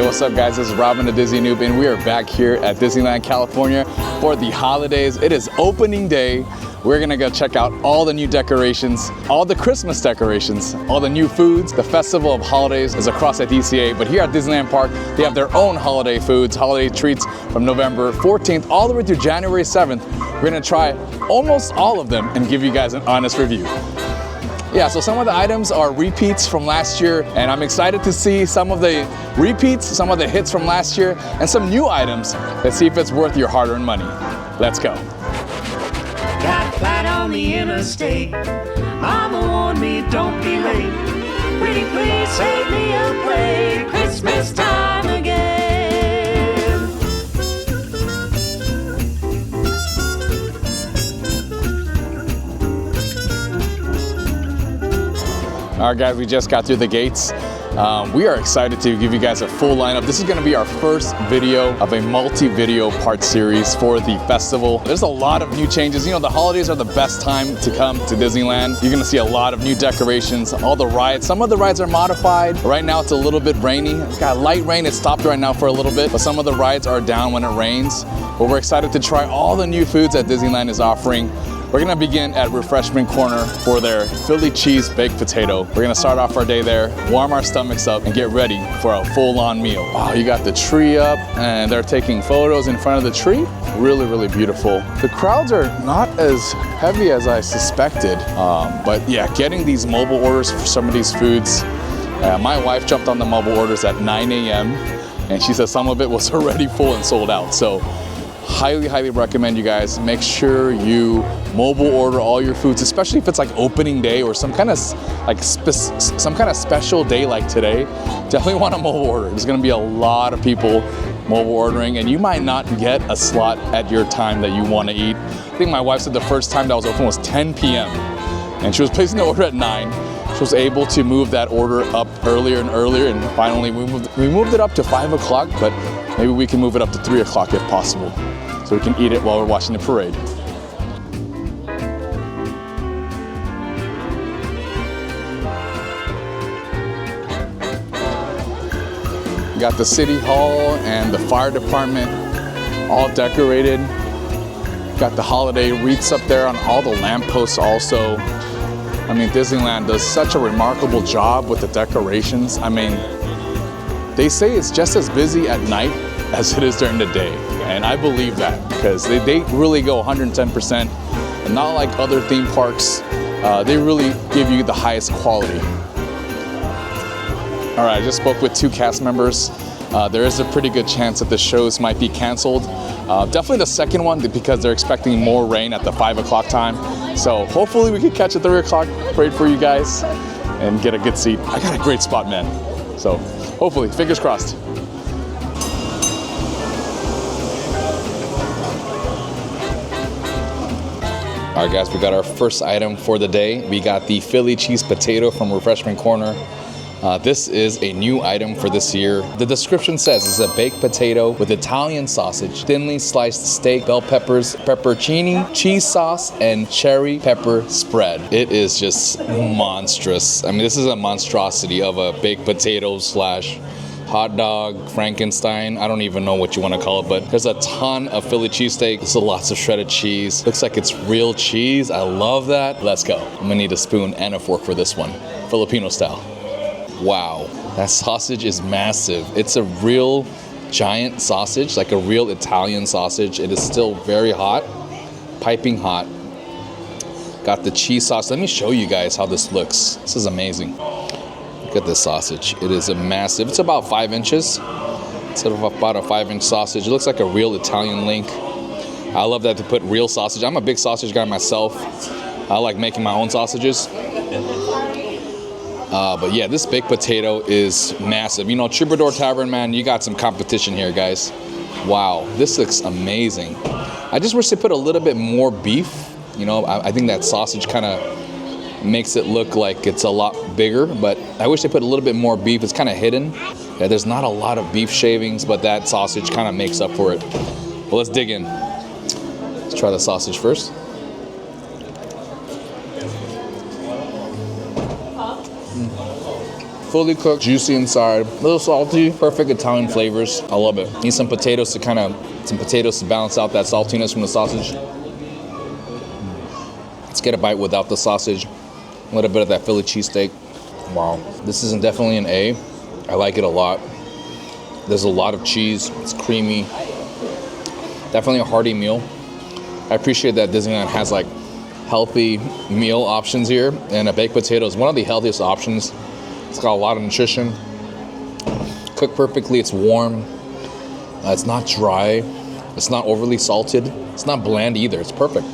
what's up guys? This is Robin the Disney Noob and we are back here at Disneyland, California for the holidays. It is opening day. We're gonna go check out all the new decorations, all the Christmas decorations, all the new foods. The Festival of Holidays is across at DCA, but here at Disneyland Park, they have their own holiday foods, holiday treats from November 14th all the way through January 7th. We're gonna try almost all of them and give you guys an honest review. Yeah, so some of the items are repeats from last year, and I'm excited to see some of the repeats, some of the hits from last year, and some new items. Let's see if it's worth your hard-earned money. Let's go. Got flat on the interstate. Mama warned me, don't be late. Pretty please save me a plate. Christmas time again. All right, guys, we just got through the gates. We are excited to give you guys a full lineup. This is gonna be our first video of a multi-video part series for the festival. There's a lot of new changes. You know, the holidays are the best time to come to Disneyland. You're gonna see a lot of new decorations, all the rides. Some of the rides are modified. Right now it's a little bit rainy. It's got light rain, it's stopped right now for a little bit, but some of the rides are down when it rains. But we're excited to try all the new foods that Disneyland is offering. We're gonna begin at Refreshment Corner for their Philly cheese baked potato. We're gonna start off our day there, warm our stomachs up, and get ready for a full-on meal. Wow, you got the tree up, and they're taking photos in front of the tree. Really, really beautiful. The crowds are not as heavy as I suspected, but yeah, getting these mobile orders for some of these foods. My wife jumped on the mobile orders at 9 a.m., and she said some of it was already full and sold out. So highly recommend you guys make sure you mobile order all your foods, especially if it's like opening day or some kind of special day like today. Definitely want to mobile order. There's going to be a lot of people mobile ordering, and you might not get a slot at your time that you want to eat. I think my wife said the first time that was open was 10 p.m. and she was placing the order at 9. She was able to move that order up earlier and earlier, and finally we moved it up to 5 o'clock, but maybe we can move it up to 3 o'clock if possible, so we can eat it while we're watching the parade. We got the City Hall and the Fire Department all decorated. Got the holiday wreaths up there on all the lampposts also. I mean, Disneyland does such a remarkable job with the decorations. I mean, they say it's just as busy at night as it is during the day. And I believe that because they really go 110%. And not like other theme parks, they really give you the highest quality. All right, I just spoke with 2 cast members. There is a pretty good chance that the shows might be canceled. Definitely the second one because they're expecting more rain at the 5 o'clock time. So hopefully we can catch a 3 o'clock parade for you guys and get a good seat. I got a great spot, man. So hopefully, fingers crossed. All right, guys, we got our first item for the day. We got the Philly cheese potato from Refreshment Corner. This is a new item for this year. The description says it's a baked potato with Italian sausage, thinly sliced steak, bell peppers, pepperoncini, cheese sauce, and cherry pepper spread. It is just monstrous. I mean, this is a monstrosity of a baked potato slash hot dog, Frankenstein. I don't even know what you want to call it, but there's a ton of Philly cheesesteak. There's lots of shredded cheese. Looks like it's real cheese. I love that. Let's go. I'm gonna need a spoon and a fork for this one, Filipino style. Wow, that sausage is massive. It's a real giant sausage, like a real Italian sausage. It is still very hot, piping hot. Got the cheese sauce. Let me show you guys how this looks. This is amazing. Look at this sausage. It is a massive, it's about 5 inches. It's about a 5-inch sausage. It looks like a real Italian link. I love that they put real sausage. I'm a big sausage guy myself. I like making my own sausages. But yeah, this baked potato is massive. You know, Troubadour Tavern, man, you got some competition here, guys. Wow, this looks amazing. I just wish they put a little bit more beef. You know, I think that sausage kind of makes it look like it's a lot bigger, but I wish they put a little bit more beef. It's kind of hidden. Yeah, there's not a lot of beef shavings, but that sausage kind of makes up for it. Well, let's dig in. Let's try the sausage first. Fully cooked, juicy inside, a little salty, perfect Italian flavors. I love it. Need some potatoes to balance out that saltiness from the sausage. Let's get a bite without the sausage. A little bit of that Philly cheesesteak. Wow, this is definitely an A. I like it a lot. There's a lot of cheese. It's creamy. Definitely a hearty meal. I appreciate that Disneyland has like healthy meal options here, and a baked potato is one of the healthiest options. It's got a lot of nutrition. Cooked perfectly. It's warm. It's not dry. It's not overly salted. It's not bland either. It's perfect.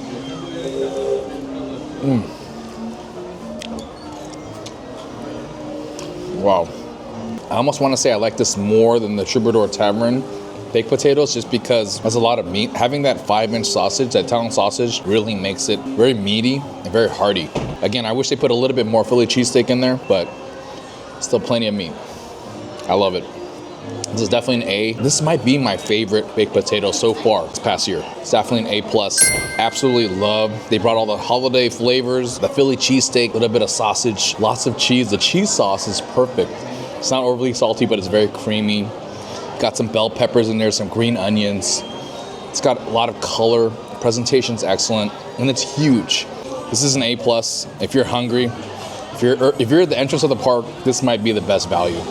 Wow. I almost want to say I like this more than the Troubadour Tavern baked potatoes, just because there's a lot of meat. Having that 5-inch sausage, that Italian sausage, really makes it very meaty and very hearty. Again, I wish they put a little bit more Philly cheesesteak in there, but still plenty of meat. I love it. This is definitely an A. This might be my favorite baked potato so far this past year. It's definitely an A+. Absolutely love. They brought all the holiday flavors, the Philly cheesesteak, a little bit of sausage, lots of cheese. The cheese sauce is perfect. It's not overly salty, but it's very creamy. Got some bell peppers in there, some green onions. It's got a lot of color. The presentation's excellent, and it's huge. This is an A+. If you're hungry, if you're at the entrance of the park, this might be the best value.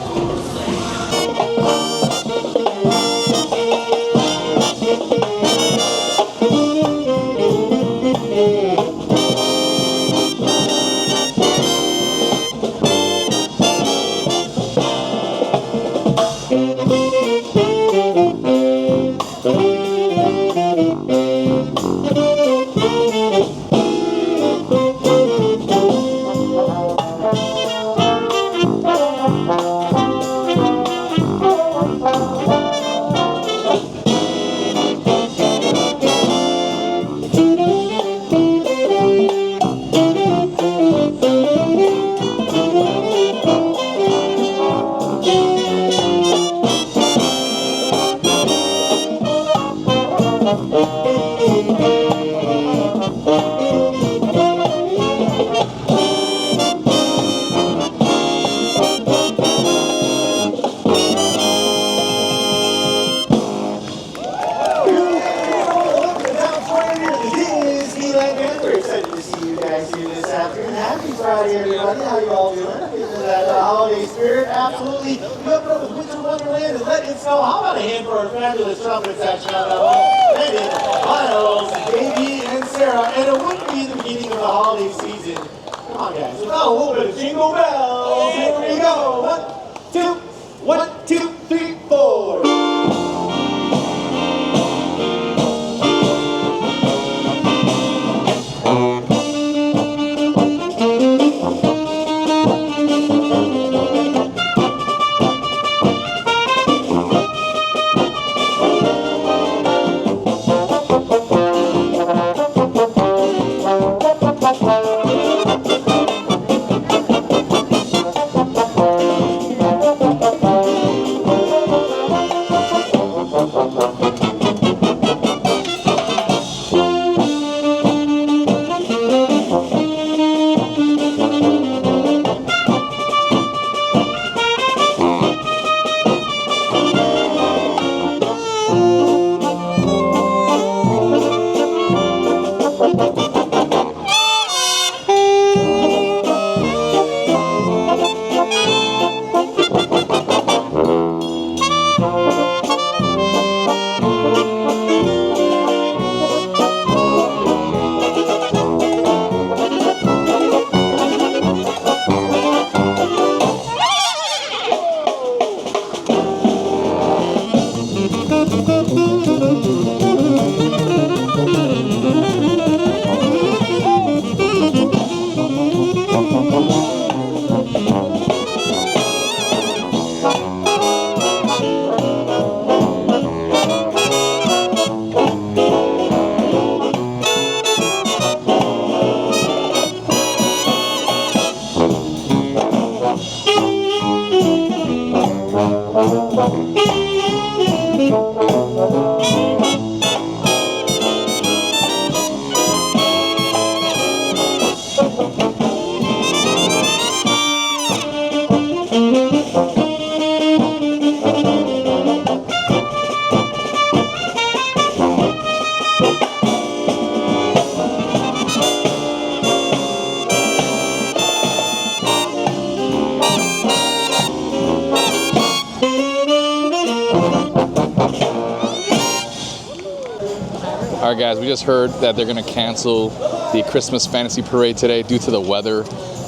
right, guys, we just heard that they're gonna cancel the Christmas Fantasy Parade today due to the weather,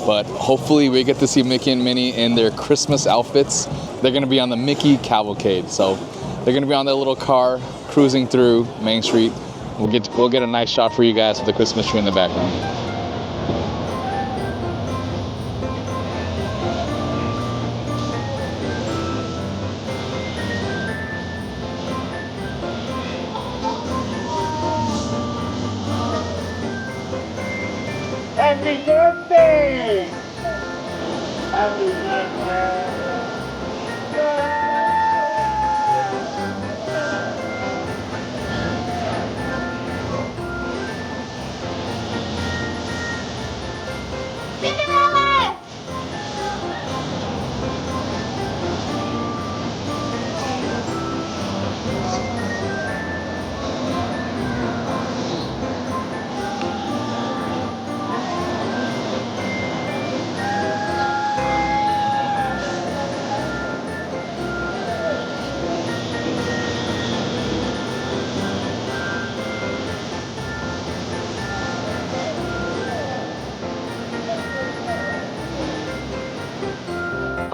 but hopefully we get to see Mickey and Minnie in their Christmas outfits. They're gonna be on the Mickey Cavalcade, so they're gonna be on that little car cruising through Main Street. We'll get a nice shot for you guys with the Christmas tree in the background. Happy birthday! Happy birthday!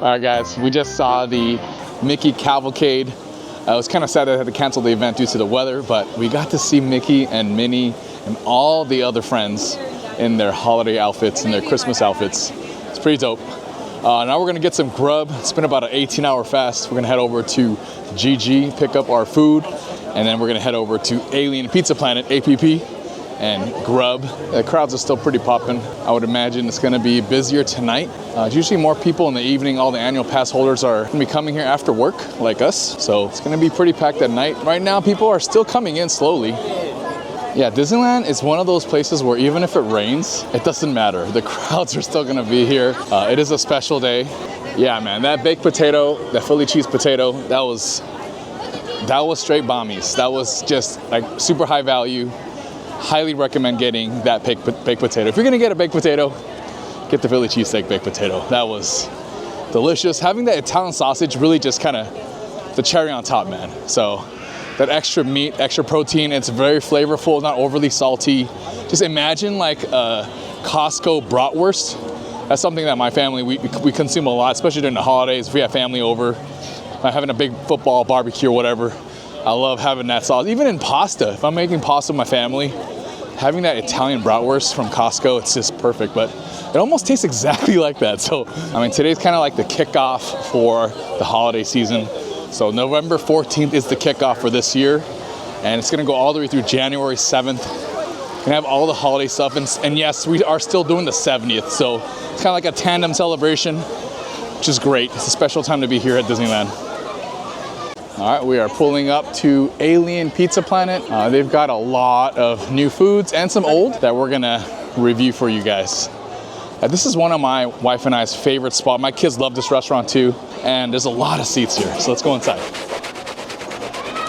All right, guys, we just saw the Mickey Cavalcade. It was kind of sad that I had to cancel the event due to the weather, but we got to see Mickey and Minnie and all the other friends in their holiday outfits and their Christmas outfits. It's pretty dope. Now we're gonna get some grub. It's been about an 18-hour fast. We're gonna head over to GG, pick up our food, and then we're gonna head over to Alien Pizza Planet, APP, and grub. The crowds are still pretty popping. I would imagine it's gonna be busier tonight. It's usually more people in the evening. All the annual pass holders are gonna be coming here after work, like us. So it's gonna be pretty packed at night. Right now, people are still coming in slowly. Yeah, Disneyland is one of those places where even if it rains, it doesn't matter. The crowds are still gonna be here. It is a special day. Yeah, man, that baked potato, that Philly cheese potato, that was straight bombies. That was just like super high value. Highly recommend getting that baked potato. If you're gonna get a baked potato, get the Philly cheesesteak baked potato. That was delicious. Having that Italian sausage really just kind of the cherry on top, man. So that extra meat, extra protein, it's very flavorful, not overly salty. Just imagine like a Costco bratwurst. That's something that my family, we consume a lot, especially during the holidays. If we have family over, having a big football barbecue or whatever, I love having that sauce. Even in pasta, if I'm making pasta with my family, having that Italian bratwurst from Costco, it's just perfect. But it almost tastes exactly like that. So, I mean, today's kind of like the kickoff for the holiday season. So November 14th is the kickoff for this year. And it's gonna go all the way through January 7th. Gonna have all the holiday stuff. And yes, we are still doing the 70th. So it's kind of like a tandem celebration, which is great. It's a special time to be here at Disneyland. All right, we are pulling up to Alien Pizza Planet. They've got a lot of new foods and some old that we're gonna review for you guys. This is one of my wife and I's favorite spots. My kids love this restaurant too, and there's a lot of seats here, so let's go inside.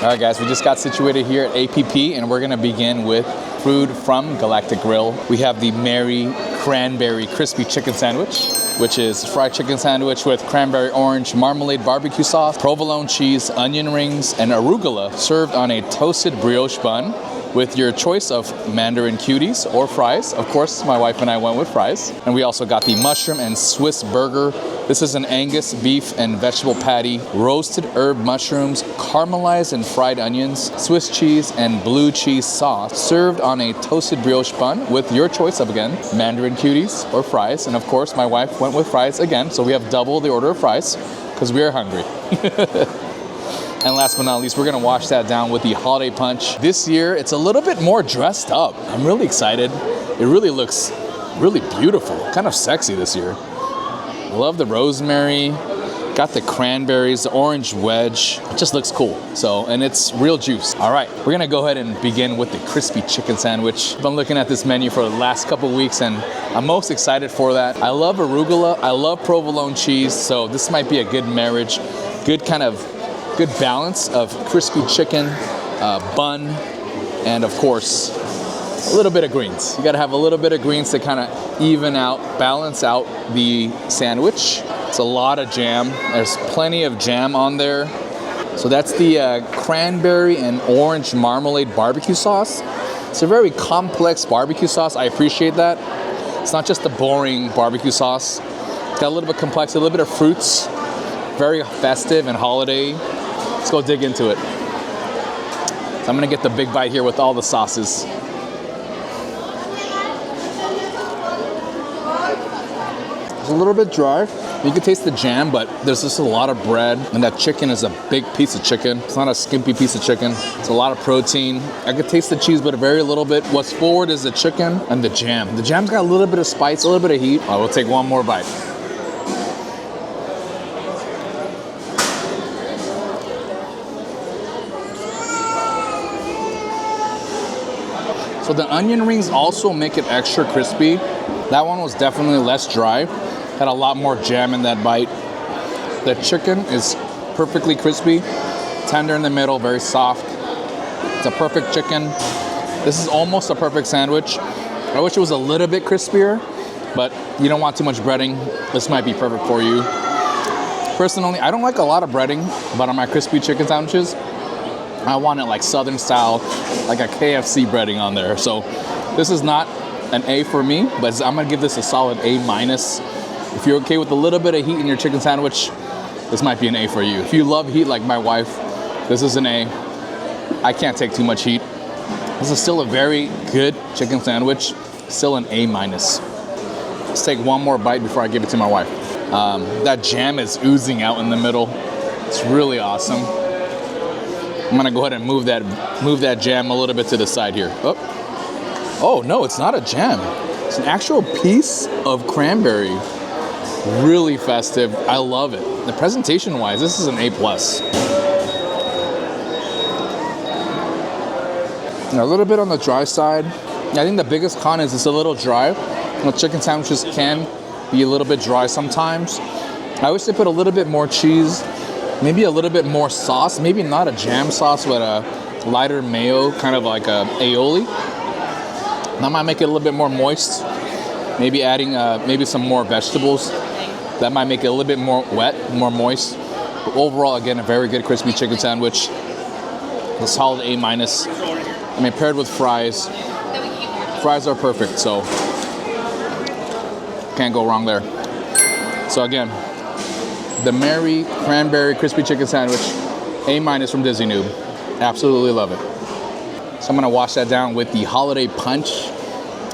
All right, guys, we just got situated here at APP, and we're gonna begin with food from Galactic Grill. We have the Mary Cranberry Crispy Chicken Sandwich, which is fried chicken sandwich with cranberry orange marmalade barbecue sauce, provolone cheese, onion rings, and arugula, served on a toasted brioche bun with your choice of mandarin cuties or fries. Of course, my wife and I went with fries. And we also got the mushroom and Swiss burger. This is an Angus beef and vegetable patty, roasted herb mushrooms, caramelized and fried onions, Swiss cheese, and blue cheese sauce, served on a toasted brioche bun with your choice of, again, mandarin cuties or fries. And of course, my wife went with fries again, so we have double the order of fries because we are hungry. And last but not least, we're gonna wash that down with the holiday punch. This year, it's a little bit more dressed up. I'm really excited. It really looks really beautiful, kind of sexy this year. Love the rosemary, got the cranberries, the orange wedge. It just looks cool. So, and it's real juice. All right, we're gonna go ahead and begin with the crispy chicken sandwich. I've been looking at this menu for the last couple weeks and I'm most excited for that. I love arugula, I love provolone cheese, so this might be a good marriage, good balance of crispy chicken, bun, and of course, a little bit of greens. You gotta have a little bit of greens to kind of balance out the sandwich. It's a lot of jam. There's plenty of jam on there. So that's the cranberry and orange marmalade barbecue sauce. It's a very complex barbecue sauce. I appreciate that. It's not just a boring barbecue sauce. It's got a little bit of complexity, a little bit of fruits. Very festive and holiday. Let's go dig into it. So I'm gonna get the big bite here with all the sauces. It's a little bit dry. You can taste the jam, but there's just a lot of bread, and that chicken is a big piece of chicken. It's not a skimpy piece of chicken. It's a lot of protein. I could taste the cheese, but a very little bit. What's forward is the chicken and the jam. The jam's got a little bit of spice, a little bit of heat. I will take one more bite. So the onion rings also make it extra crispy. That one was definitely less dry. Had a lot more jam in that bite. The chicken is perfectly crispy, tender in the middle, very soft. It's a perfect chicken. This is almost a perfect sandwich. I wish it was a little bit crispier, but you don't want too much breading. This might be perfect for you. Personally, I don't like a lot of breading, but on my crispy chicken sandwiches, I want it like Southern style, like a KFC breading on there. So this is not an A for me, but I'm gonna give this a solid A-. If you're okay with a little bit of heat in your chicken sandwich, this might be an A for you. If you love heat like my wife, this is an A. I can't take too much heat. This is still a very good chicken sandwich, still an A-. Let's take one more bite before I give it to my wife. That jam is oozing out in the middle. It's really awesome. I'm gonna go ahead and move that jam a little bit to the side here. Oh no, it's not a jam. It's an actual piece of cranberry. Really festive. I love it. The presentation wise, this is an A+. Now, a little bit on the dry side. I think the biggest con is it's a little dry. You know, chicken sandwiches can be a little bit dry sometimes. I wish they put a little bit more cheese, maybe a little bit more sauce, maybe not a jam sauce, but a lighter mayo, kind of like a aioli. That might make it a little bit more moist. Maybe adding maybe some more vegetables. That might make it a little bit more wet, more moist. But overall, again, a very good crispy chicken sandwich. A solid A-. I mean, paired with fries. Fries are perfect, so can't go wrong there. So again, the Mary Cranberry Crispy Chicken Sandwich, A- from Disney Noob. Absolutely love it. So I'm gonna wash that down with the Holiday Punch.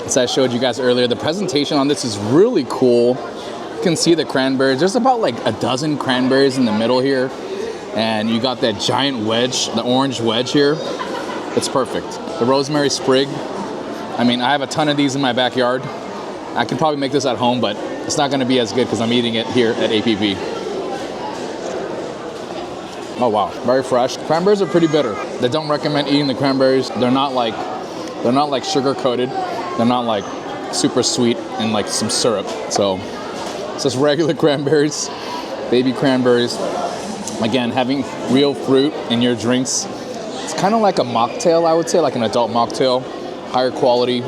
As I showed you guys earlier, the presentation on this is really cool. You can see the cranberries. There's about like a dozen cranberries in the middle here. And you got that giant wedge, the orange wedge here. It's perfect. The rosemary sprig. I mean, I have a ton of these in my backyard. I could probably make this at home, but it's not gonna be as good because I'm eating it here at APP. Oh wow, very fresh. Cranberries are pretty bitter. They don't recommend eating the cranberries. They're not like sugar coated. They're not like super sweet and like some syrup. So it's just regular cranberries, baby cranberries. Again, having real fruit in your drinks. It's kind of like a mocktail, I would say, like an adult mocktail. Higher quality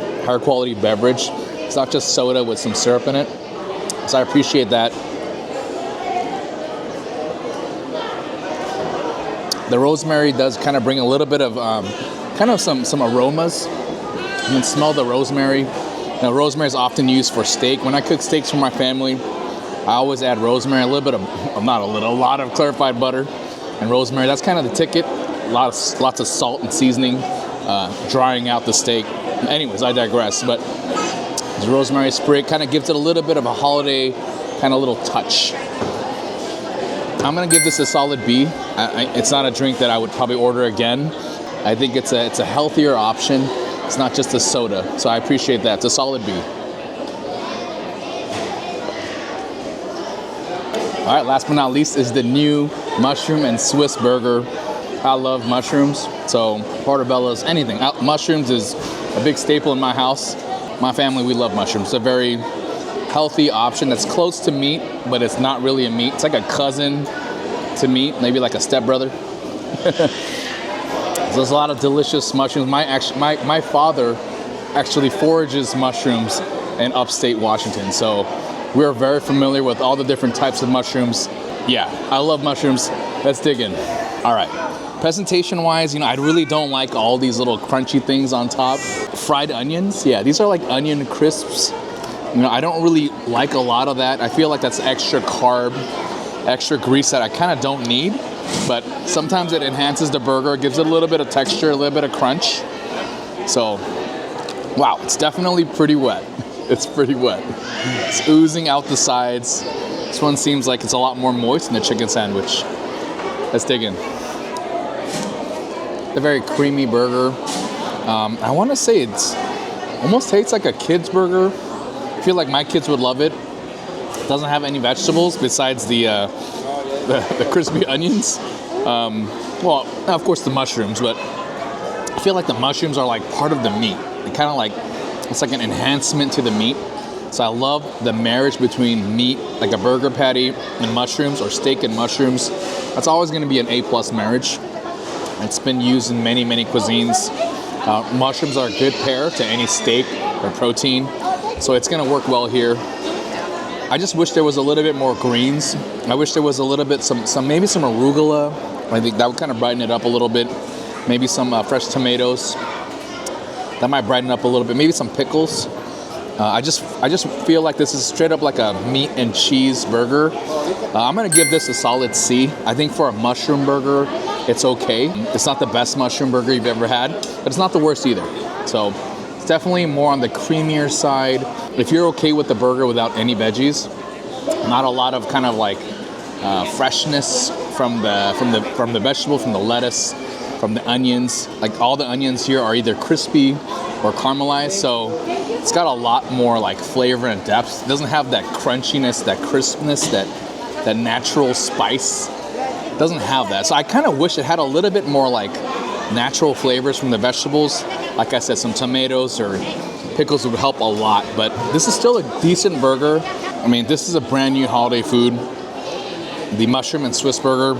beverage. It's not just soda with some syrup in it. So I appreciate that. The rosemary does kind of bring a little bit of kind of some aromas. You can smell the rosemary. Now, rosemary is often used for steak. When I cook steaks for my family, I always add rosemary, a lot of clarified butter and rosemary. That's kind of the ticket. Lots of salt and seasoning, drying out the steak. Anyways, I digress. But the rosemary sprig kind of gives it a little bit of a holiday kind of little touch. I'm gonna give this a solid B. It's not a drink that I would probably order again. I think it's a healthier option. It's not just a soda, so I appreciate that. It's a solid B. All right, last but not least is the new mushroom and Swiss burger. I love mushrooms, so portobello's, anything. Mushrooms is a big staple in my house. My family, we love mushrooms. It's a very healthy option that's close to meat, but it's not really a meat. It's like a cousin to meat, maybe like a stepbrother. There's a lot of delicious mushrooms. My father actually forages mushrooms in upstate Washington, so we're very familiar with all the different types of mushrooms. Yeah, I love mushrooms. Let's dig in. All right. Presentation wise, you know, I really don't like all these little crunchy things on top. Fried onions, yeah, these are like onion crisps. You know, I don't really like a lot of that. I feel like that's extra carb, extra grease that I kind of don't need. But sometimes it enhances the burger, gives it a little bit of texture, a little bit of crunch. So, wow, it's definitely pretty wet. It's pretty wet. It's oozing out the sides. This one seems like it's a lot more moist than the chicken sandwich. Let's dig in. A very creamy burger. I want to say it's almost tastes like a kid's burger. I feel like my kids would love it. It doesn't have any vegetables besides the crispy onions. Well, of course the mushrooms, but I feel like the mushrooms are like part of the meat. It kind of like, it's like an enhancement to the meat. So I love the marriage between meat, like a burger patty, and mushrooms, or steak and mushrooms. That's always going to be an A+ marriage. It's been used in many, many cuisines. Mushrooms are a good pair to any steak or protein, so it's going to work well here. I just wish there was a little bit more greens. I wish there was a little bit, maybe some arugula. I think that would kind of brighten it up a little bit. Maybe some fresh tomatoes. That might brighten up a little bit. Maybe some pickles. I just feel like this is straight up like a meat and cheese burger. I'm gonna give this a solid C. I think for a mushroom burger, it's okay. It's not the best mushroom burger you've ever had, but it's not the worst either. So it's definitely more on the creamier side. If you're okay with the burger without any veggies, not a lot of kind of like freshness from the vegetable, from the lettuce, from the onions. Like all the onions here are either crispy or caramelized, so it's got a lot more like flavor and depth. It doesn't have that crunchiness, that crispness, that natural spice. It doesn't have that. So I kind of wish it had a little bit more like natural flavors from the vegetables. Like I said, some tomatoes or pickles would help a lot, but this is still a decent burger. I mean, this is a brand new holiday food. The mushroom and Swiss burger,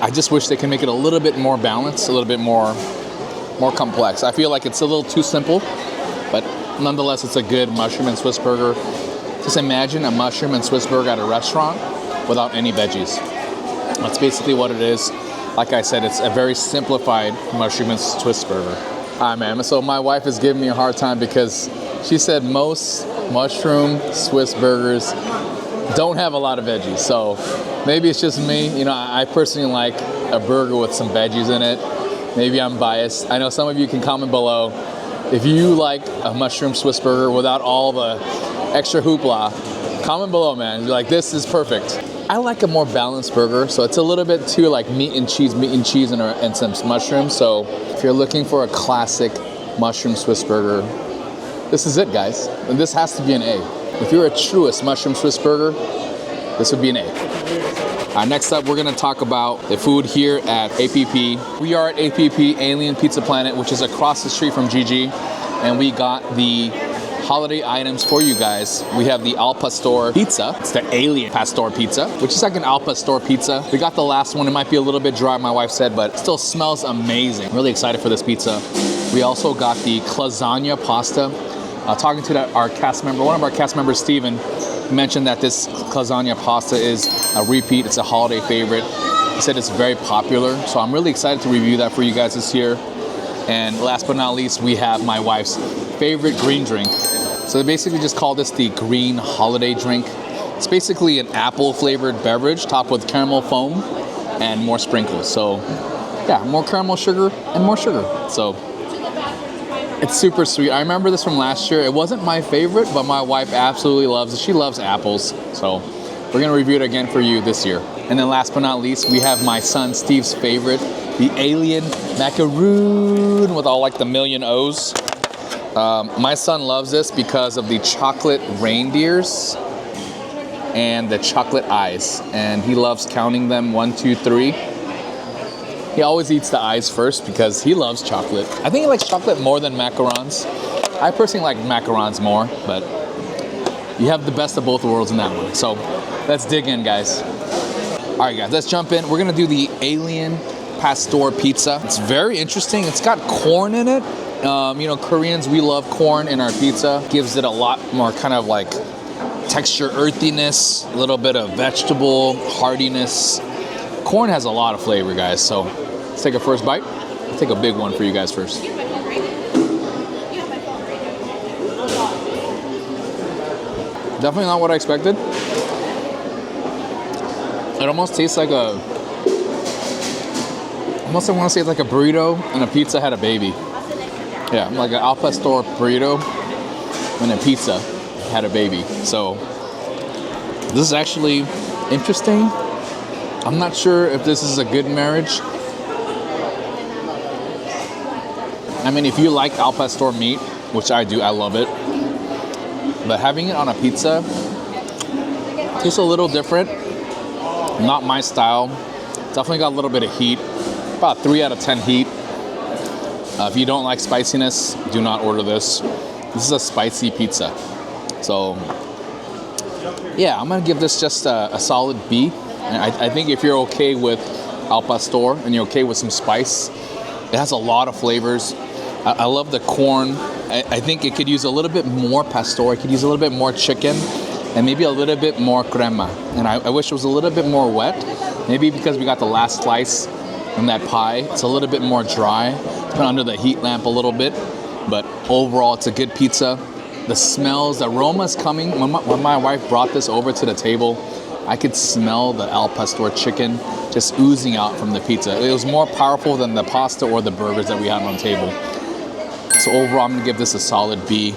I just wish they could make it a little bit more balanced, a little bit more complex. I feel like it's a little too simple, but nonetheless, it's a good mushroom and Swiss burger. Just imagine a mushroom and Swiss burger at a restaurant without any veggies. That's basically what it is. Like I said, it's a very simplified mushroom and Swiss burger. All right, man. So my wife is giving me a hard time because she said most mushroom Swiss burgers don't have a lot of veggies. So maybe it's just me. You know, I personally like a burger with some veggies in it. Maybe I'm biased. I know some of you can comment below if you like a mushroom Swiss burger without all the extra hoopla. Comment below, man. You're like, this is perfect. I like a more balanced burger, so it's a little bit too like meat and cheese and some mushrooms. So if you're looking for a classic mushroom Swiss burger, this is it, guys. And this has to be an A. If you're a truest mushroom Swiss burger, this would be an A. Next up, we're gonna talk about the food here at APP. We are at APP, Alien Pizza Planet, which is across the street from GG, and we got the holiday items for you guys. We have the Al Pastor pizza. It's the Alien Pastor pizza, which is like an Al Pastor pizza. We got the last one. It might be a little bit dry, my wife said, but it still smells amazing. Really excited for this pizza. We also got the Claw-sagna pasta. Talking to our cast member, one of our cast members, Steven, mentioned that this Claw-sagna pasta is a repeat. It's a holiday favorite. He said it's very popular, so I'm really excited to review that for you guys this year. And last but not least, we have my wife's favorite green drink. So they basically just call this the green holiday drink. It's basically an apple flavored beverage topped with caramel foam and more sprinkles. So yeah, more caramel sugar and more sugar. So it's super sweet. I remember this from last year. It wasn't my favorite, but my wife absolutely loves it. She loves apples. So we're gonna review it again for you this year. And then last but not least, we have my son Steve's favorite, the Alien Macaroon with all like the million O's. My son loves this because of the chocolate reindeers and the chocolate eyes. And he loves counting them 1, 2, 3. He always eats the eyes first because he loves chocolate. I think he likes chocolate more than macarons. I personally like macarons more, but you have the best of both worlds in that one. So let's dig in, guys. All right, guys, let's jump in. We're gonna do the Alien Pastor pizza. It's very interesting. It's got corn in it. You know, Koreans, we love corn in our pizza. Gives it a lot more kind of like texture, earthiness, a little bit of vegetable hardiness. corn has a lot of flavor, guys. So let's take a first bite. I'll take a big one for you guys first. Definitely not what I expected. It almost tastes like I want to say it's like a burrito and a pizza had a baby. Yeah, like an al pastor burrito and a pizza had a baby. So this is actually interesting. I'm not sure if this is a good marriage. I mean, if you like al pastor meat, which I do, I love it. But having it on a pizza tastes a little different. Not my style. Definitely got a little bit of heat. About 3 out of 10 heat. If you don't like spiciness, do not order this. This is a spicy pizza. So, yeah, I'm gonna give this just a solid B. I think if you're okay with al pastor and you're okay with some spice, it has a lot of flavors. I love the corn. I think it could use a little bit more pastor. It could use a little bit more chicken and maybe a little bit more crema. And I wish it was a little bit more wet. Maybe because we got the last slice in that pie, it's a little bit more dry. Put under the heat lamp a little bit. But overall, it's a good pizza. The smells, the aroma's coming. When my wife brought this over to the table, I could smell the al pastor chicken just oozing out from the pizza. It was more powerful than the pasta or the burgers that we had on the table. So overall, I'm gonna give this a solid B.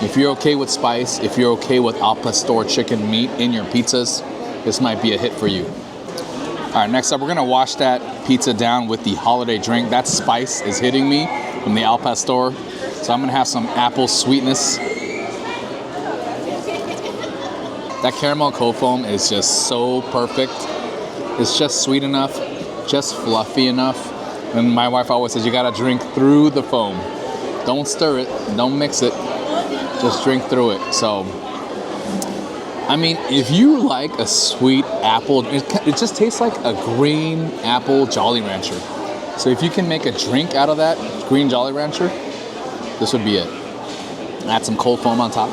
If you're okay with spice, if you're okay with al pastor chicken meat in your pizzas, this might be a hit for you. All right, next up, we're gonna wash that pizza down with the holiday drink. That spice is hitting me from the al pastor. So I'm gonna have some apple sweetness. That caramel cold foam is just so perfect. It's just sweet enough, just fluffy enough. And my wife always says, you gotta drink through the foam. Don't stir it, don't mix it, just drink through it. So, I mean, if you like a sweet apple, it just tastes like a green apple Jolly Rancher. So if you can make a drink out of that green Jolly Rancher, this would be it. Add some cold foam on top.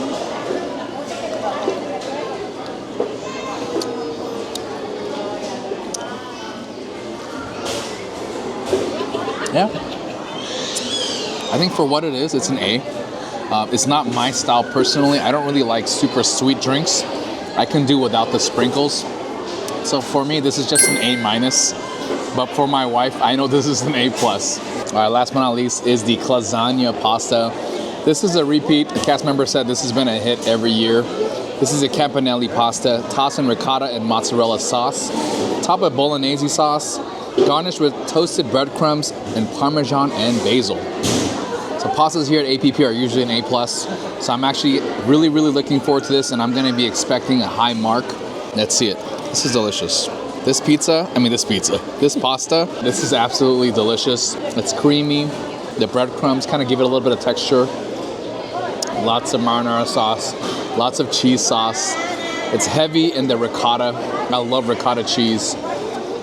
Yeah. I think for what it is, it's an A. It's not my style personally. I don't really like super sweet drinks. I can do without the sprinkles. So for me, this is just an A-. But for my wife, I know this is an A+. All right, last but not least is the Claw-sagna pasta. This is a repeat. The cast member said this has been a hit every year. This is a campanelli pasta, tossed in ricotta and mozzarella sauce, top with bolognese sauce, garnished with toasted breadcrumbs and parmesan and basil. So pastas here at APP are usually an A+. So I'm actually really, really looking forward to this, and I'm gonna be expecting a high mark. Let's see it. This is delicious. This pasta, this is absolutely delicious. It's creamy. The breadcrumbs kind of give it a little bit of texture. Lots of marinara sauce, lots of cheese sauce. It's heavy in the ricotta. I love ricotta cheese.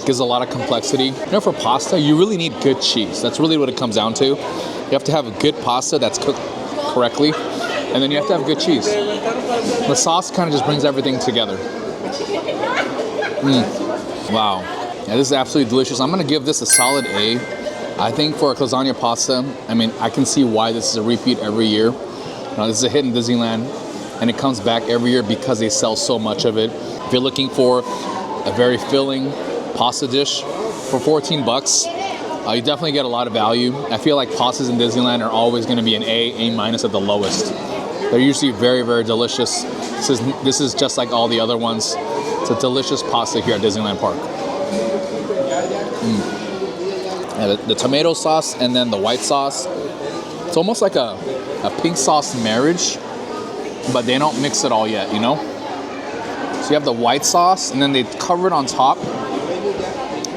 Gives a lot of complexity. You know, for pasta, you really need good cheese. That's really what it comes down to. You have to have a good pasta that's cooked correctly, and then you have to have good cheese. The sauce kind of just brings everything together. Wow. Yeah, this is absolutely delicious. I'm gonna give this a solid A. I think for a lasagna pasta, I mean, I can see why this is a repeat every year. This is a hit in Disneyland, and it comes back every year because they sell so much of it. If you're looking for a very filling pasta dish for 14 bucks, you definitely get a lot of value. I feel like pastas in Disneyland are always going to be an A- at the lowest. They're usually very, very delicious. This is just like all the other ones. It's a delicious pasta here at Disneyland Park. Yeah, the tomato sauce and then the white sauce. It's almost like a pink sauce marriage, but they don't mix it all yet, you know? So you have the white sauce, and then they cover it on top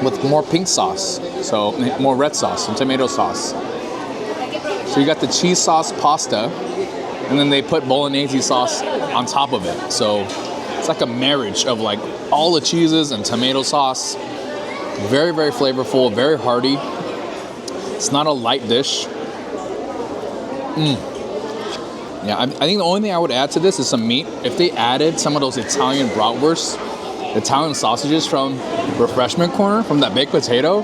with more pink sauce. So more red sauce and tomato sauce. So you got the cheese sauce pasta, and then they put bolognese sauce on top of it. So it's like a marriage of like all the cheeses and tomato sauce. Very, very flavorful, very hearty. It's not a light dish. Yeah, I think the only thing I would add to this is some meat. If they added some of those Italian bratwursts, Italian sausages from Refreshment Corner, from that baked potato,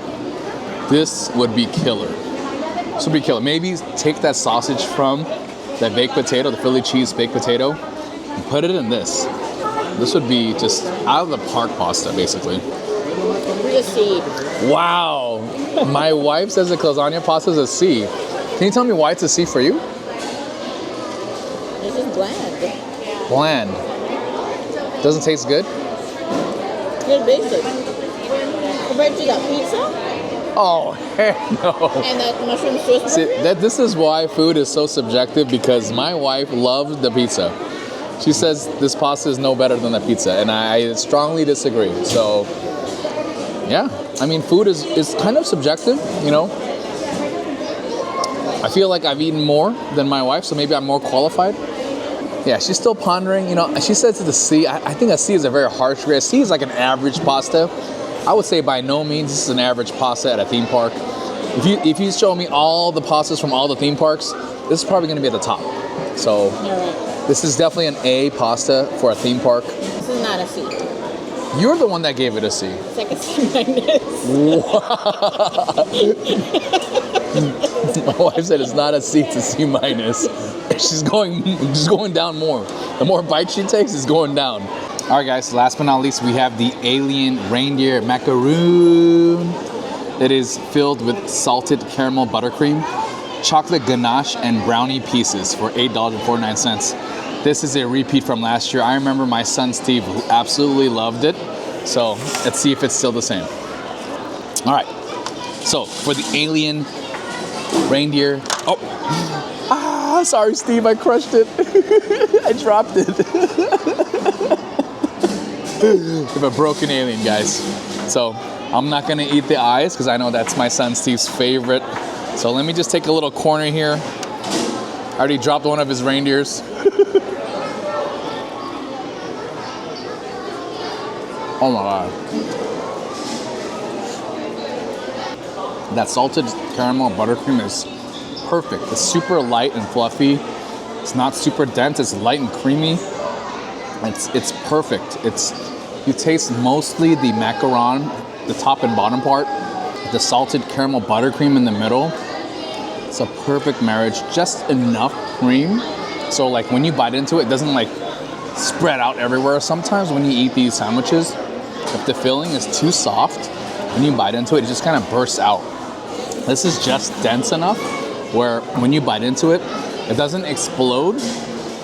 this would be killer. This would be killer. Maybe take that sausage from that baked potato, the Philly cheese baked potato, and put it in this. This would be just out of the park pasta, basically. We're a C. Wow. My wife says the lasagna pasta is a C. Can you tell me why it's a C for you? This is bland. Bland. Doesn't taste good? It's basic. Compared to that pizza Oh, heck no. and that mushroom Swiss See, burger. this is why food is so subjective, because my wife loves the pizza. She says this pasta is no better than the pizza, and I strongly disagree. So, yeah. I mean, food is kind of subjective, you know. I feel like I've eaten more than my wife, so maybe I'm more qualified. Yeah, she's still pondering, you know. She says it's a C. I think a C is a very harsh grade. A C is like an average pasta. I would say by no means this is an average pasta at a theme park. If you show me all the pastas from all the theme parks, this is probably going to be at the top. So You're right. this is definitely an A pasta for a theme park. This is not a C. You're the one that gave it a C. It's like a C minus. My wife said it's not a C, it's a C minus. She's going down more. The more bites she takes, it's going down. All right, guys. Last but not least, we have the Alien Reindeer Macaroon. It is filled with salted caramel buttercream, chocolate ganache, and brownie pieces for $8.49. This is a repeat from last year. I remember my son Steve who absolutely loved it. So let's see if it's still the same. All right. So for the Alien Reindeer. Oh, sorry, Steve. I crushed it. I dropped it. We have a broken alien, guys. So I'm not gonna eat the eyes because I know that's my son Steve's favorite. So let me just take a little corner here. I already dropped one of his reindeers. Oh my God. That salted caramel buttercream is perfect. It's super light and fluffy. It's not super dense, it's light and creamy. It's perfect. You taste mostly the macaron, the top and bottom part, the salted caramel buttercream in the middle. It's a perfect marriage, just enough cream. So like when you bite into it, it doesn't like spread out everywhere. Sometimes when you eat these sandwiches, if the filling is too soft, when you bite into it, it just kind of bursts out. This is just dense enough where when you bite into it, it doesn't explode.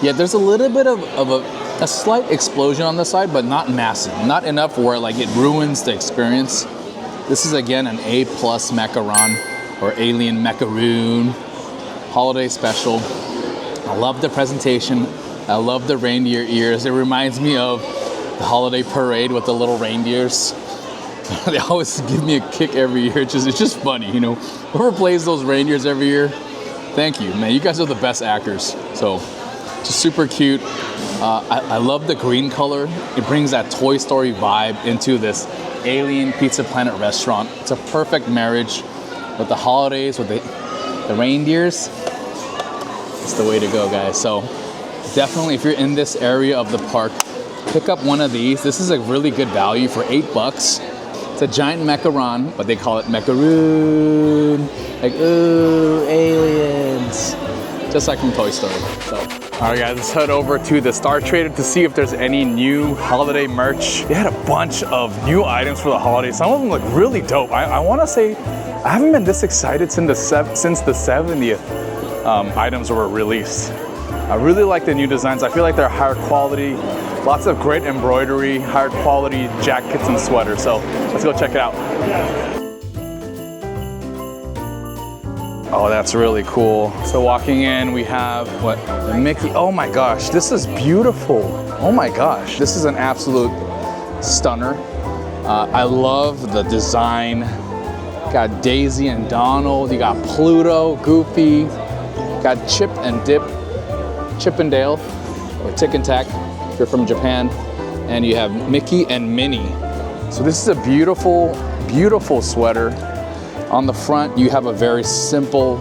Yet there's a little bit of a slight explosion on the side, but not massive. Not enough where like it ruins the experience. This is again an A+ macaron or Alien Macaroon holiday special. I love the presentation. I love the reindeer ears. It reminds me of the holiday parade with the little reindeers. They always give me a kick every year. It's just funny, you know. Whoever plays those reindeers every year, thank you, man. You guys are the best actors. So, just super cute. I love the green color. It brings that Toy Story vibe into this Alien Pizza Planet restaurant. It's a perfect marriage with the holidays, with the reindeers. It's the way to go, guys. So, definitely, if you're in this area of the park, pick up one of these. This is a really good value for $8. It's a giant macaron, but they call it Macaroon. Like, ooh, aliens. Just like from Toy Story. So, all right, guys, let's head over to the Star Trader to see if there's any new holiday merch. They had a bunch of new items for the holidays. Some of them look really dope. I want to say I haven't been this excited since the 70th items were released. I really like the new designs. I feel like they're higher quality. Lots of great embroidery, higher quality jackets and sweaters. So let's go check it out. Oh, that's really cool. So walking in, we have what? The Mickey. Oh my gosh, this is beautiful. Oh my gosh, this is an absolute stunner. I love the design. Got Daisy and Donald. You got Pluto, Goofy. Got Chip and Dale, or Tick and Tack if you're from Japan. And you have Mickey and Minnie. So this is a beautiful, beautiful sweater. On the front, you have a very simple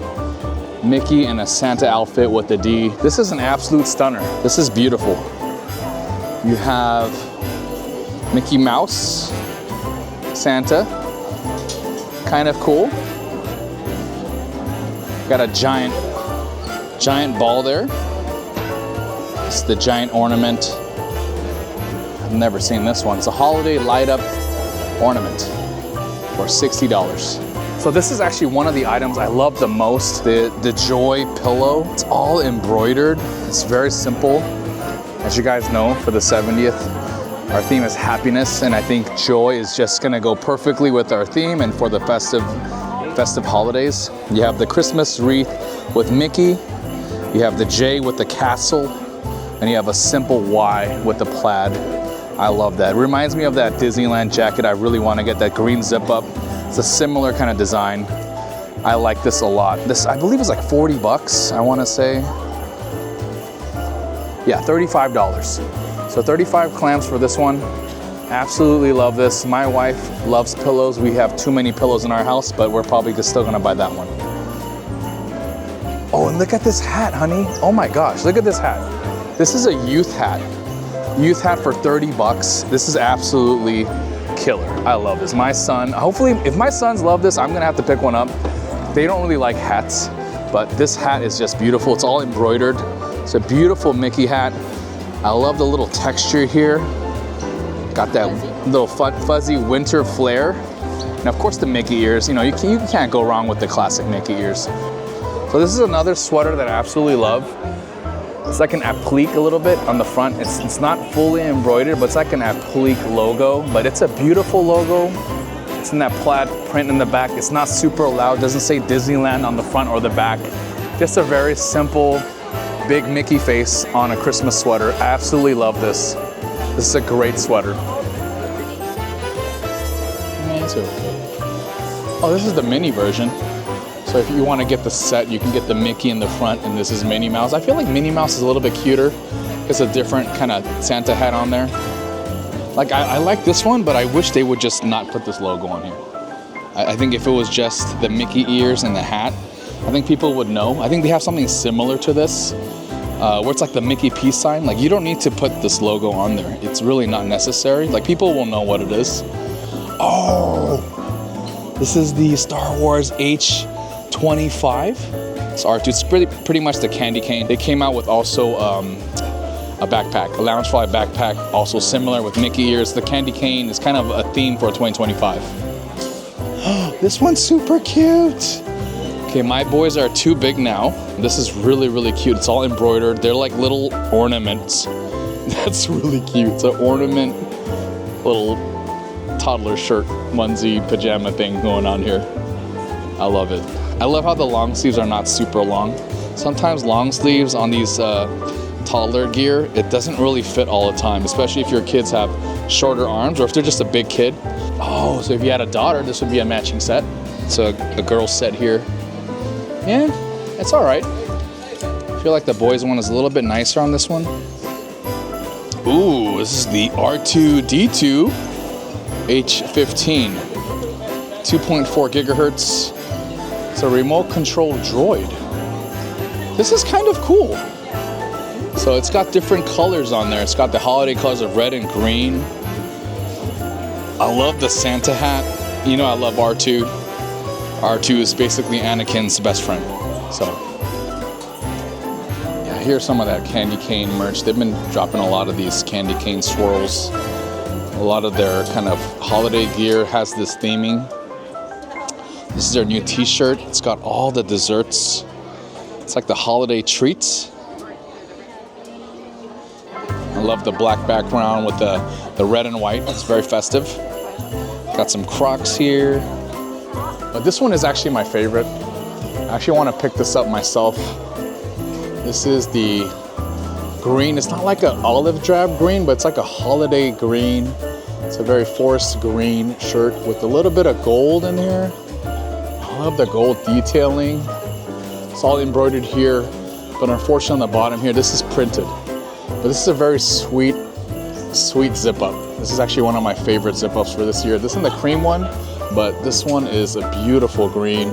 Mickey and a Santa outfit with the D. This is an absolute stunner. This is beautiful. You have Mickey Mouse, Santa, kind of cool. Got a giant ball there. It's the giant ornament. I've never seen this one. It's a holiday light up ornament for $60. So this is actually one of the items I love the most, the Joy pillow. It's all embroidered. It's very simple. As you guys know, for the 70th, our theme is happiness, and I think joy is just gonna go perfectly with our theme and for the festive holidays. You have the Christmas wreath with Mickey, you have the J with the castle, and you have a simple Y with the plaid. I love that. It reminds me of that Disneyland jacket. I really wanna get that green zip up. It's a similar kind of design. I like this a lot. This, I believe, is like 40 bucks, I wanna say. Yeah, $35. So 35 clams for this one. Absolutely love this. My wife loves pillows. We have too many pillows in our house, but we're probably just still gonna buy that one. Oh, and look at this hat, honey. Oh my gosh, look at this hat. This is a youth hat. Youth hat for 30 bucks. This is absolutely killer. I love this. My son, hopefully, if my sons love this, I'm gonna have to pick one up. They don't really like hats, but this hat is just beautiful. It's all embroidered. It's a beautiful Mickey hat. I love the little texture here. Got that little fuzzy winter flair. And of course the Mickey ears. You know, you can't go wrong with the classic Mickey ears. So this is another sweater that I absolutely love. It's like an applique a little bit on the front. It's not fully embroidered, but it's like an applique logo, but it's a beautiful logo. It's in that plaid print in the back. It's not super loud. It doesn't say Disneyland on the front or the back. Just a very simple, big Mickey face on a Christmas sweater. I absolutely love this. This is a great sweater. Oh, this is the mini version. So if you want to get the set, you can get the Mickey in the front, and this is Minnie Mouse. I feel like Minnie Mouse is a little bit cuter. It's a different kind of Santa hat on there. Like, I like this one, but I wish they would just not put this logo on here. I think if it was just the Mickey ears and the hat, I think people would know. I think they have something similar to this, where it's like the Mickey peace sign. Like, you don't need to put this logo on there. It's really not necessary. Like, people will know what it is. Oh, this is the Star Wars H-25. It's R2. It's pretty much the candy cane. They came out with also a backpack, a Loungefly backpack, also similar with Mickey ears. The candy cane is kind of a theme for 2025. This one's super cute. Okay, my boys are too big now. This is really, really cute. It's all embroidered. They're like little ornaments. That's really cute. It's an ornament, little toddler shirt, onesie, pajama thing going on here. I love it. I love how the long sleeves are not super long. Sometimes long sleeves on these toddler gear, it doesn't really fit all the time, especially if your kids have shorter arms or if they're just a big kid. Oh, so if you had a daughter, this would be a matching set. So a girl set here. Yeah, it's all right. I feel like the boys one is a little bit nicer on this one. Ooh, this is the R2-D2 H15, 2.4 gigahertz. It's a remote control droid. This is kind of cool. So it's got different colors on there. It's got the holiday colors of red and green. I love the Santa hat. You know I love R2. R2 is basically Anakin's best friend. So yeah, here's some of that candy cane merch. They've been dropping a lot of these candy cane swirls. A lot of their kind of holiday gear has this theming. This is their new t-shirt. It's got all the desserts. It's like the holiday treats. I love the black background with the red and white. It's very festive. Got some Crocs here. But this one is actually my favorite. I actually want to pick this up myself. This is the green. It's not like an olive drab green, but it's like a holiday green. It's a very forest green shirt with a little bit of gold in here. I love the gold detailing. It's all embroidered here, but unfortunately on the bottom here, this is printed. But this is a very sweet zip up. This is actually one of my favorite zip ups for this year. This is the cream one, but this one is a beautiful green.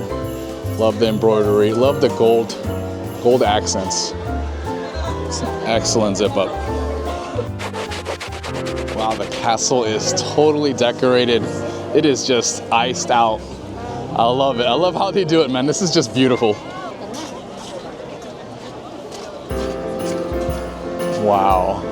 Love the embroidery, love the gold accents. It's an excellent zip up. Wow, the castle is totally decorated. It is just iced out. I love it. I love how they do it, man. This is just beautiful. Wow.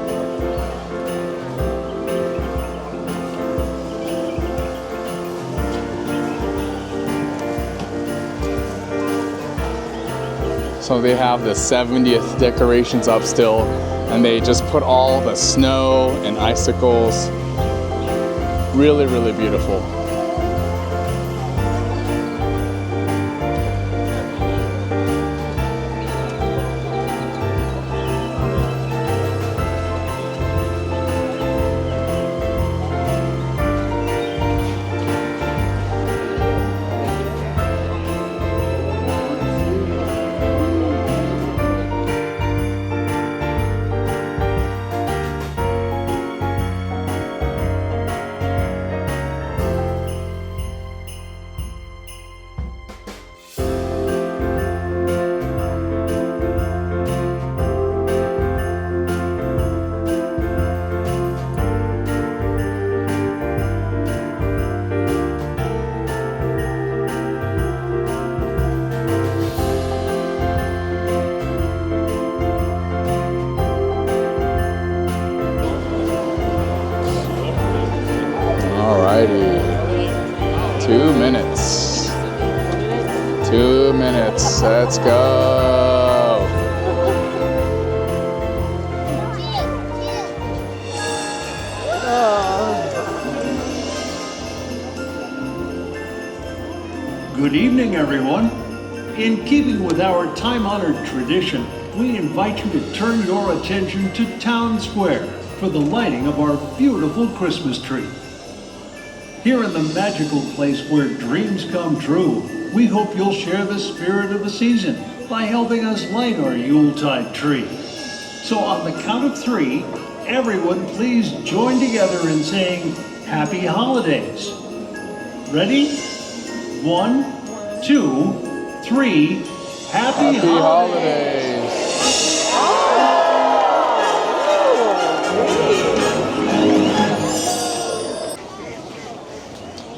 So they have the 70th decorations up still, and they just put all the snow and icicles. Really, really beautiful. Alrighty. 2 minutes. 2 minutes. Let's go. Good evening, everyone. In keeping with our time-honored tradition, we invite you to turn your attention to Town Square for the lighting of our beautiful Christmas tree. Here in the magical place where dreams come true, we hope you'll share the spirit of the season by helping us light our Yuletide tree. So on the count of 3, everyone please join together in saying Happy Holidays. Ready? 1, 2, 3. Happy Holidays!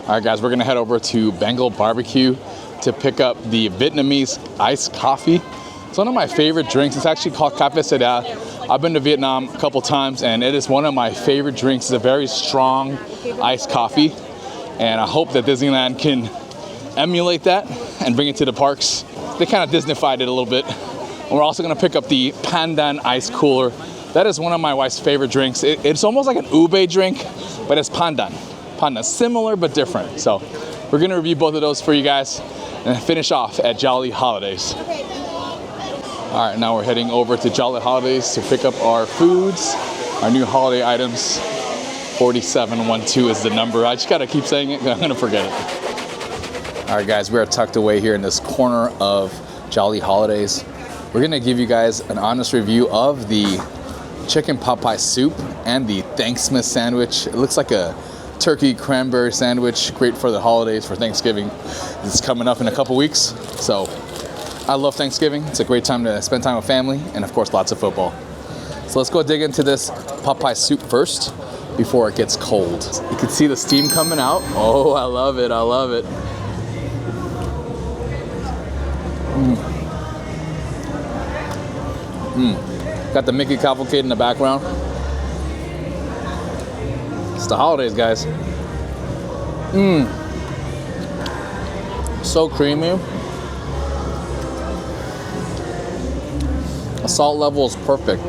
All right, guys, we're gonna head over to Bengal Barbecue to pick up the Vietnamese iced coffee. It's one of my favorite drinks. It's actually called Cavalcade. I've been to Vietnam a couple times, and it is one of my favorite drinks. It's a very strong iced coffee, and I hope that Disneyland can emulate that and bring it to the parks. They kind of Disneyfied it a little bit. And we're also gonna pick up the Pandan ice cooler. That is one of my wife's favorite drinks. It's almost like an ube drink, but it's pandan. Pandan, similar but different. So we're gonna review both of those for you guys and finish off at Jolly Holidays. All right, now we're heading over to Jolly Holidays to pick up our foods, our new holiday items. 4712 is the number. I just gotta keep saying it, I'm gonna forget it. All right, guys, we are tucked away here in this corner of Jolly Holidays. We're gonna give you guys an honest review of the chicken pot pie soup and the Thanksmas sandwich. It looks like a turkey cranberry sandwich, great for the holidays, for Thanksgiving. It's coming up in a couple weeks, so I love Thanksgiving. It's a great time to spend time with family, and of course, lots of football. So let's go dig into this pot pie soup first before it gets cold. You can see the steam coming out. Oh, I love it, I love it. Got the Mickey Cavalcade in the background. It's the holidays, guys. So creamy. The salt level is perfect.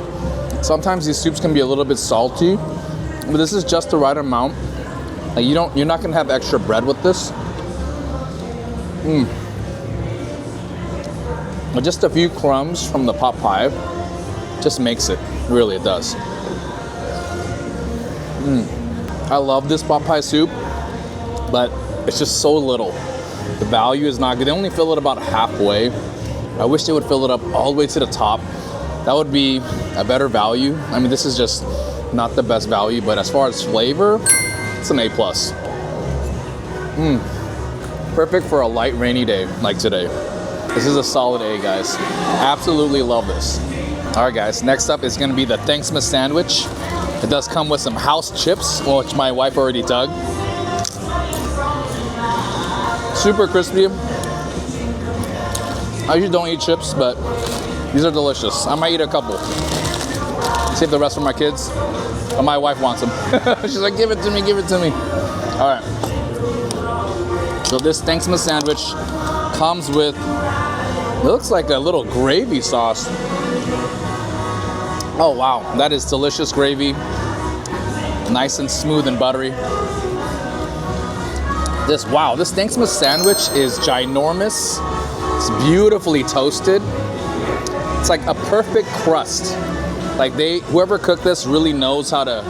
Sometimes these soups can be a little bit salty, but this is just the right amount. Like you're not gonna have extra bread with this. But just a few crumbs from the pot pie just makes it. Really, it does. I love this pot pie soup, but it's just so little. The value is not good. They only fill it about halfway. I wish they would fill it up all the way to the top. That would be a better value. I mean, this is just not the best value, but as far as flavor, it's an A+. Perfect for a light rainy day like today. This is a solid A, guys. Absolutely love this. All right, guys, next up is gonna be the Thanksmas sandwich. It does come with some house chips, which my wife already dug. Super crispy. I usually don't eat chips, but these are delicious. I might eat a couple. Save the rest for my kids. But my wife wants them. She's like, give it to me, give it to me. All right. So this Thanksmas sandwich comes with, it looks like a little gravy sauce. Oh wow, that is delicious gravy. Nice and smooth and buttery. This Thanksmas sandwich is ginormous. It's beautifully toasted. It's like a perfect crust. Like whoever cooked this really knows how to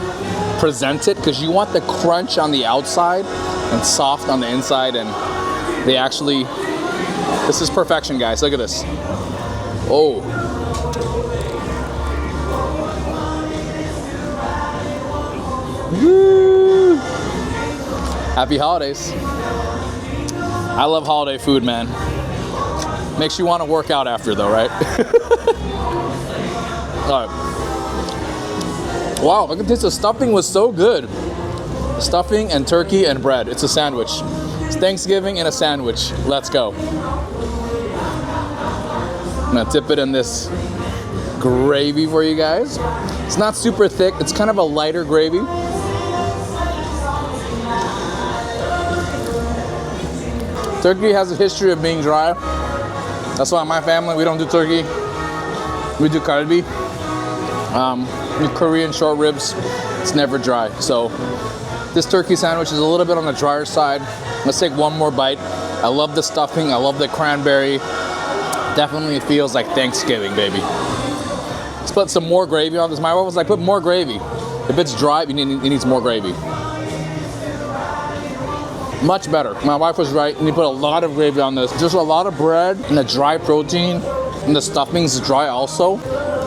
present it, because you want the crunch on the outside and soft on the inside, and they actually, this is perfection, guys. Look at this. Oh. Woo. Happy holidays. I love holiday food, man. Makes you want to work out after though, right? All right. Wow, look at this. The stuffing was so good. Stuffing and turkey and bread. It's a sandwich. It's Thanksgiving in a sandwich. Let's go. I'm gonna dip it in this gravy for you guys. It's not super thick. It's kind of a lighter gravy. Turkey has a history of being dry. That's why in my family we don't do turkey. We do kalbi. Korean short ribs. It's never dry. So this turkey sandwich is a little bit on the drier side. Let's take one more bite. I love the stuffing. I love the cranberry. Definitely feels like Thanksgiving, baby. Let's put some more gravy on this. My wife was like, put more gravy. If it's dry, it needs more gravy. Much better. My wife was right. And you put a lot of gravy on this. Just a lot of bread and the dry protein. And the stuffing's dry also.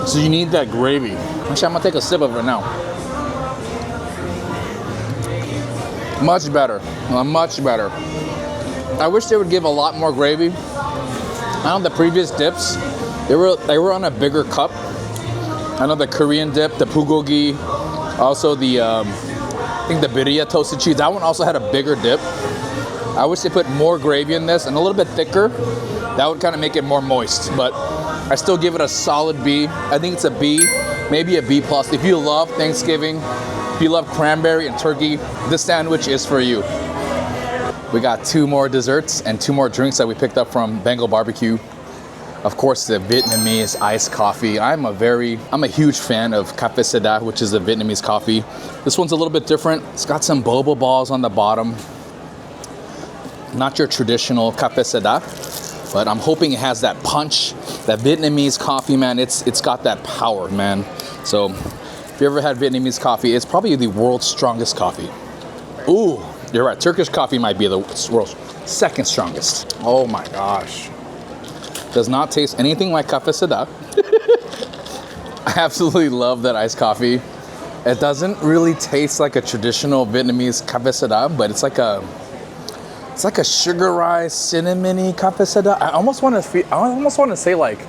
So you need that gravy. Actually, I'm gonna take a sip of it now. Much better. Much better. I wish they would give a lot more gravy. I know the previous dips, they were on a bigger cup. I know the Korean dip, the bulgogi, also the I think the birria toasted cheese. That one also had a bigger dip. I wish they put more gravy in this and a little bit thicker. That would kind of make it more moist, but I still give it a solid B. I think it's a B, maybe a B plus. If you love Thanksgiving, if you love cranberry and turkey, this sandwich is for you. We got 2 more desserts and 2 more drinks that we picked up from Bengal Barbecue. Of course, the Vietnamese iced coffee. I'm a huge fan of Café Seda, which is a Vietnamese coffee. This one's a little bit different. It's got some boba balls on the bottom. Not your traditional Café Seda, but I'm hoping it has that punch. That Vietnamese coffee, man, it's got that power, man. So if you ever had Vietnamese coffee, it's probably the world's strongest coffee. Ooh, you're right. Turkish coffee might be the world's second strongest. Oh my gosh. Does not taste anything like Café Seda. I absolutely love that iced coffee. It doesn't really taste like a traditional Vietnamese Café Seda, but it's like a sugarized, cinnamony Café Seda. I almost want to say like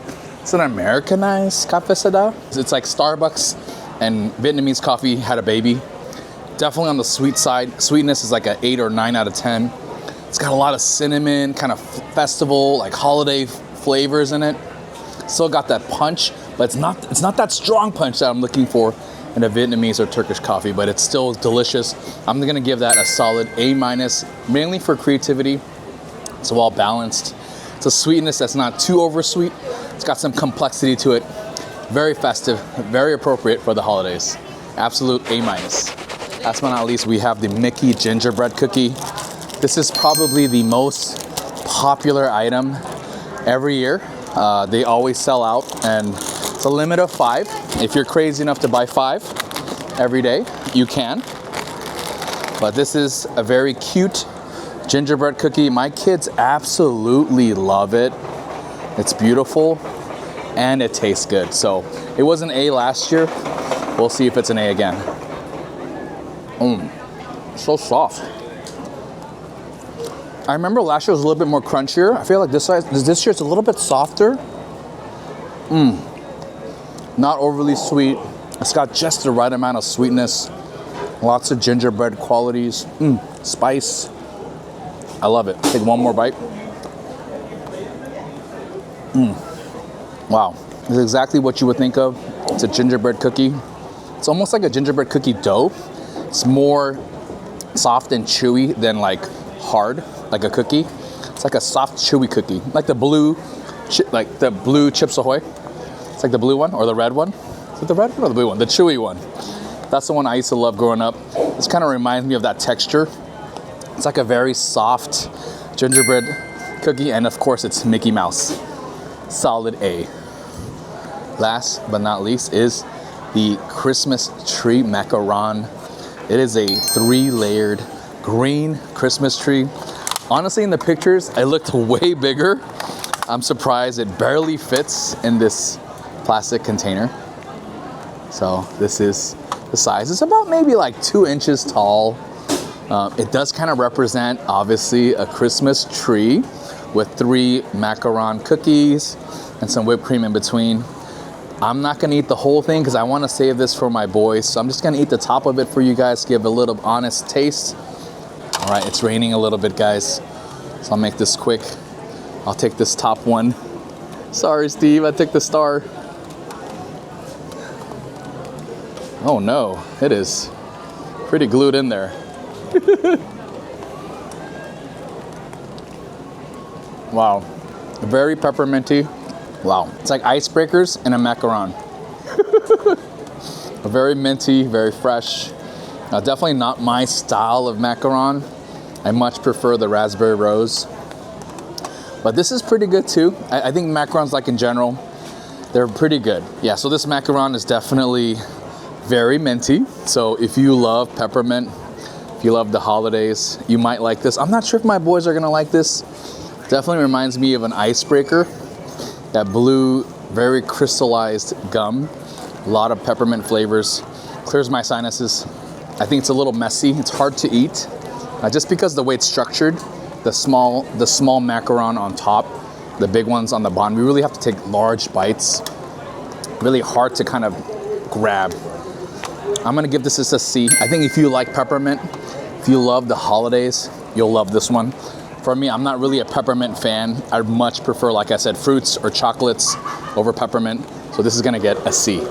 it's an Americanized Café Seda. It's like Starbucks and Vietnamese coffee had a baby. Definitely on the sweet side. Sweetness is like an 8 or 9 out of 10. It's got a lot of cinnamon, kind of festival, like holiday flavors in it. Still got that punch, but it's not that strong punch that I'm looking for in a Vietnamese or Turkish coffee, but it's still delicious. I'm gonna give that a solid A-, mainly for creativity. It's well balanced. It's a sweetness that's not too oversweet. It's got some complexity to it. Very festive, very appropriate for the holidays. Absolute A-. Last but not least, we have the Mickey Gingerbread Cookie. This is probably the most popular item every year. They always sell out, and it's a limit of 5. If you're crazy enough to buy 5 every day, you can. But this is a very cute gingerbread cookie. My kids absolutely love it. It's beautiful and it tastes good. So it was an A last year. We'll see if it's an A again. So soft. I remember last year was a little bit more crunchier. I feel like this year it's a little bit softer. Not overly sweet, It's got just the right amount of sweetness, lots of gingerbread qualities, spice. I love it. Take one more bite. Wow, this is exactly what you would think of. It's a gingerbread cookie. It's almost like a gingerbread cookie dough. It's more soft and chewy than like hard, like a cookie. It's like a soft, chewy cookie, like the blue Chips Ahoy. It's like the blue one or the red one. Is it the red one or the blue one? The chewy one. That's the one I used to love growing up. This kind of reminds me of that texture. It's like a very soft gingerbread cookie, and of course it's Mickey Mouse. Solid A. Last but not least is the Christmas tree macaron. It is a 3-layered green Christmas tree. Honestly, in the pictures, it looked way bigger. I'm surprised it barely fits in this plastic container. So this is the size. It's about maybe like 2 inches tall. It does kind of represent, obviously, a Christmas tree with 3 macaron cookies and some whipped cream in between. I'm not gonna eat the whole thing because I want to save this for my boys. So I'm just gonna eat the top of it for you guys, give a little honest taste. All right, it's raining a little bit, guys, so I'll make this quick. I'll take this top one. Sorry, Steve, I took the star. Oh no, it is pretty glued in there. Wow, very pepperminty. Wow, it's like icebreakers and a macaron. Very minty, very fresh. Definitely not my style of macaron. I much prefer the raspberry rose. But this is pretty good too. I think macarons, like in general, they're pretty good. Yeah, so this macaron is definitely very minty. So if you love peppermint, if you love the holidays, you might like this. I'm not sure if my boys are gonna like this. Definitely reminds me of an icebreaker. That blue, very crystallized gum. A lot of peppermint flavors. Clears my sinuses. I think it's a little messy. It's hard to eat. Just because the way it's structured, the small macaron on top, the big ones on the bottom. We really have to take large bites. Really hard to kind of grab. I'm gonna give this a C. I think if you like peppermint, if you love the holidays, you'll love this one. For me, I'm not really a peppermint fan. I much prefer, like I said, fruits or chocolates over peppermint. So this is gonna get a C.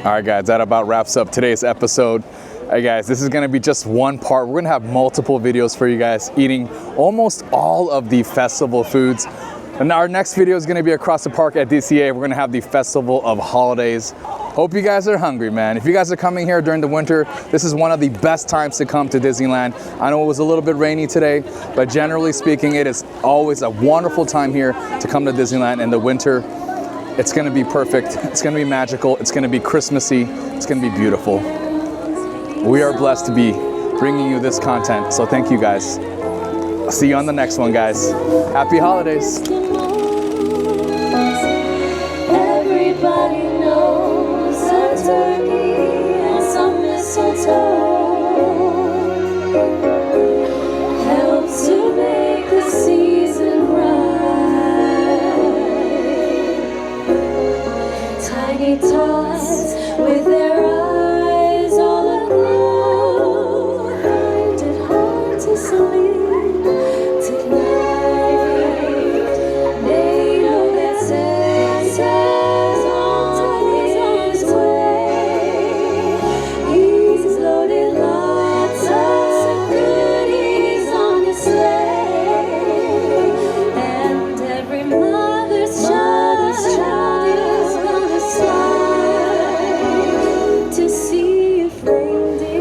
All right, guys, that about wraps up today's episode. All right, guys, this is gonna be just one part. We're gonna have multiple videos for you guys eating almost all of the festival foods. And our next video is gonna be across the park at DCA. We're gonna have the Festival of Holidays. Hope you guys are hungry, man. If you guys are coming here during the winter, this is one of the best times to come to Disneyland. I know it was a little bit rainy today, but generally speaking, it is always a wonderful time here to come to Disneyland in the winter. It's gonna be perfect. It's gonna be magical. It's gonna be Christmassy. It's gonna be beautiful. We are blessed to be bringing you this content, so thank you guys. I'll see you on the next one, guys. Happy holidays.